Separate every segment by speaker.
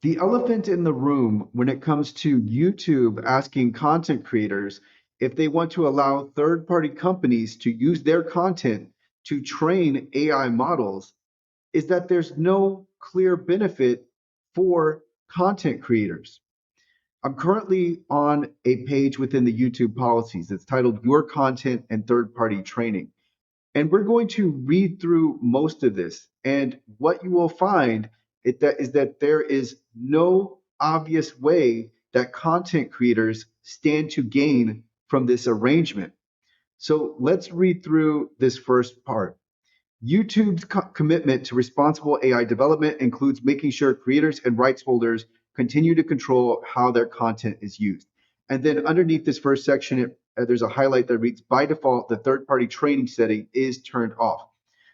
Speaker 1: The elephant in the room when it comes to YouTube asking content creators if they want to allow third-party companies to use their content to train AI models is that there's no clear benefit for content creators. I'm currently on a page within the YouTube policies. It's titled Your Content and Third-Party Training. And we're going to read through most of this. And what you will find is that there is no obvious way that content creators stand to gain from this arrangement. So let's read through this first part. YouTube's commitment to responsible AI development includes making sure creators and rights holders continue to control how their content is used. And then underneath this first section, there's a highlight that reads, by default, the third-party training setting is turned off.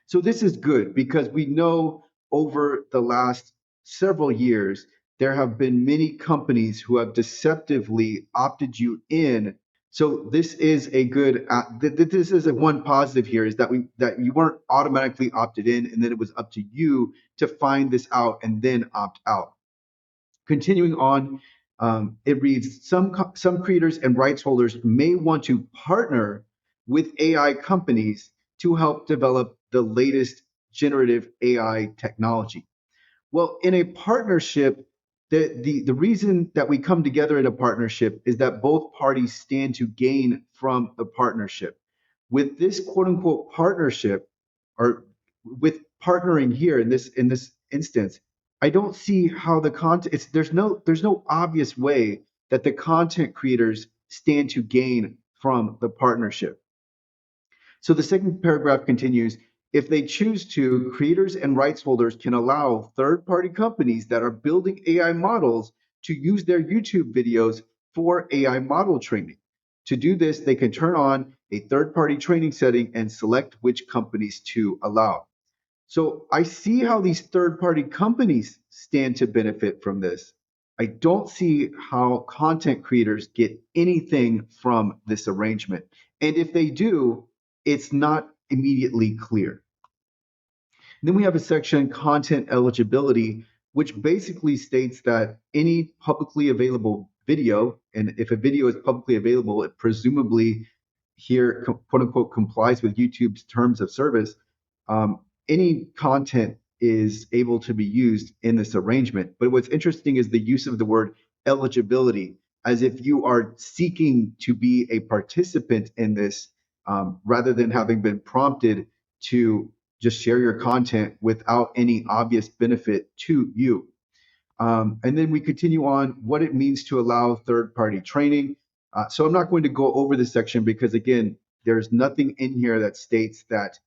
Speaker 1: So this is good because we know over the last several years, there have been many companies who have deceptively opted you in. So this is a good. This is a one positive here is that you weren't automatically opted in, and then it was up to you to find this out and then opt out. Continuing on, it reads some creators and rights holders may want to partner with AI companies to help develop the latest generative AI technology. Well, in a partnership, the reason that we come together in a partnership is that both parties stand to gain from the partnership. With this quote unquote partnership, or with partnering here in this instance, I don't see how the content it's there's no obvious way that the content creators stand to gain from the partnership. So the second paragraph continues, if they choose to, creators and rights holders can allow third-party companies that are building AI models to use their YouTube videos for AI model training. To do this, they can turn on a third-party training setting and select which companies to allow. So I see how these third-party companies stand to benefit from this. I don't see how content creators get anything from this arrangement. And if they do, it's not immediately clear. Then we have a section, content eligibility, which basically states that any publicly available video, and if a video is publicly available, it presumably here, quote unquote, complies with YouTube's terms of service. Any content is able to be used in this arrangement. But what's interesting is the use of the word eligibility, as if you are seeking to be a participant in this rather than having been prompted to just share your content without any obvious benefit to you. And then we continue on what it means to allow third-party training. So I'm not going to go over this section because, again, there's nothing in here that states that,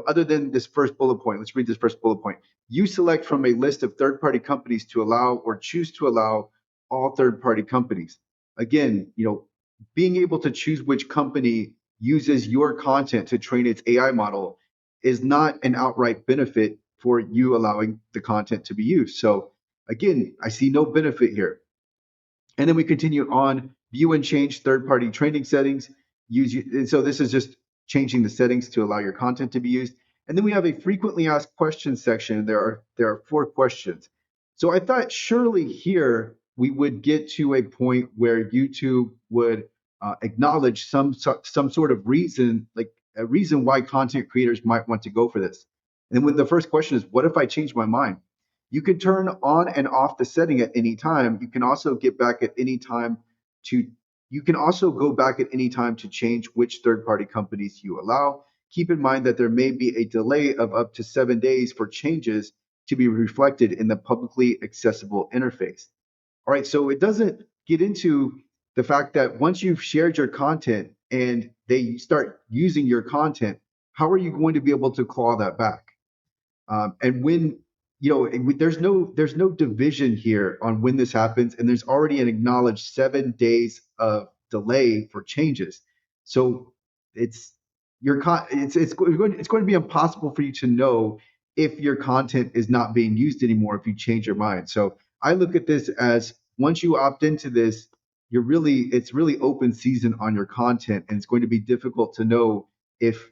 Speaker 1: other than this first bullet point. Let's read this first bullet point. You select from a list of third-party companies to allow or choose to allow all third-party companies. Again, being able to choose which company uses your content to train its AI model is not an outright benefit for you allowing the content to be used. So again, I see no benefit here. And then we continue on, view and change third-party training settings. So this is just changing the settings to allow your content to be used. And then we have a frequently asked questions section. There are 4 questions. So I thought surely here we would get to a point where YouTube would acknowledge some sort of reason, like a reason why content creators might want to go for this. And then when the first question is, what if I change my mind? You can turn on and off the setting at any time. You can also get back at any time to you can also go back at any time to change which third-party companies you allow. Keep in mind that there may be a delay of up to 7 days for changes to be reflected in the publicly accessible interface. All right, so it doesn't get into the fact that once you've shared your content and they start using your content, how are you going to be able to claw that back? And when there's no division here on when this happens, and there's already an acknowledged 7 days of delay for changes. So it's it's going to be impossible for you to know if your content is not being used anymore if you change your mind. So I look at this as once you opt into this, it's really open season on your content, and it's going to be difficult to know if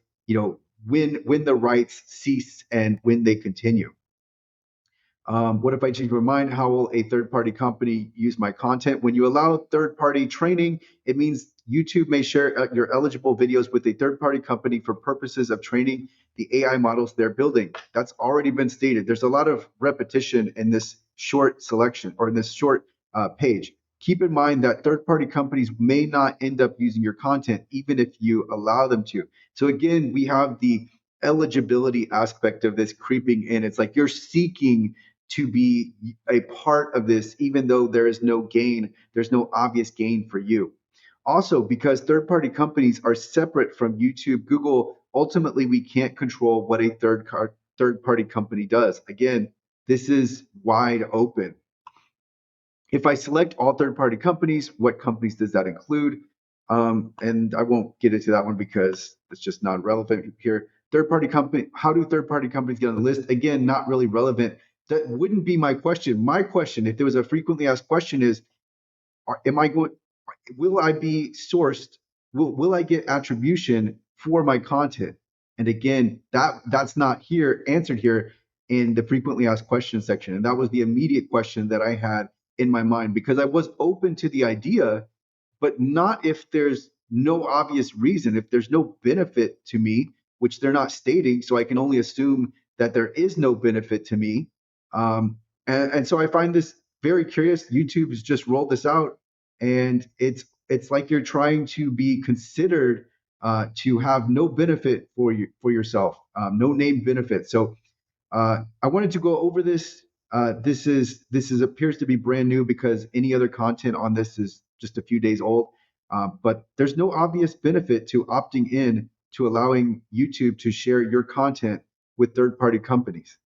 Speaker 1: when the rights cease and when they continue. What if I change my mind? How will a third party company use my content? When you allow third party training, it means YouTube may share your eligible videos with a third party company for purposes of training the AI models they're building. That's already been stated. There's a lot of repetition in this short selection or in this short page. Keep in mind that third party companies may not end up using your content even if you allow them to. So, again, we have the eligibility aspect of this creeping in. It's like you're seeking to be a part of this, even though there is no gain, there's no obvious gain for you. Also, because third party companies are separate from YouTube, Google, ultimately, we can't control what a third party company does. Again, this is wide open. If I select all third party companies, what companies does that include? And I won't get into that one because it's just not relevant here. Third party company, how do third party companies get on the list? Again, not really relevant. That wouldn't be my question. My question, if there was a frequently asked question, is am I going, will I be sourced? Will I get attribution for my content? And again, that's not here answered here in the frequently asked questions section. And that was the immediate question that I had in my mind because I was open to the idea, but not if there's no obvious reason, if there's no benefit to me, which they're not stating. So I can only assume that there is no benefit to me. And so I find this very curious. YouTube has just rolled this out, and it's like you're trying to be considered to have no benefit for yourself, no name benefit. So I wanted to go over this. This is appears to be brand new because any other content on this is just a few days old. But there's no obvious benefit to opting in to allowing YouTube to share your content with third-party companies.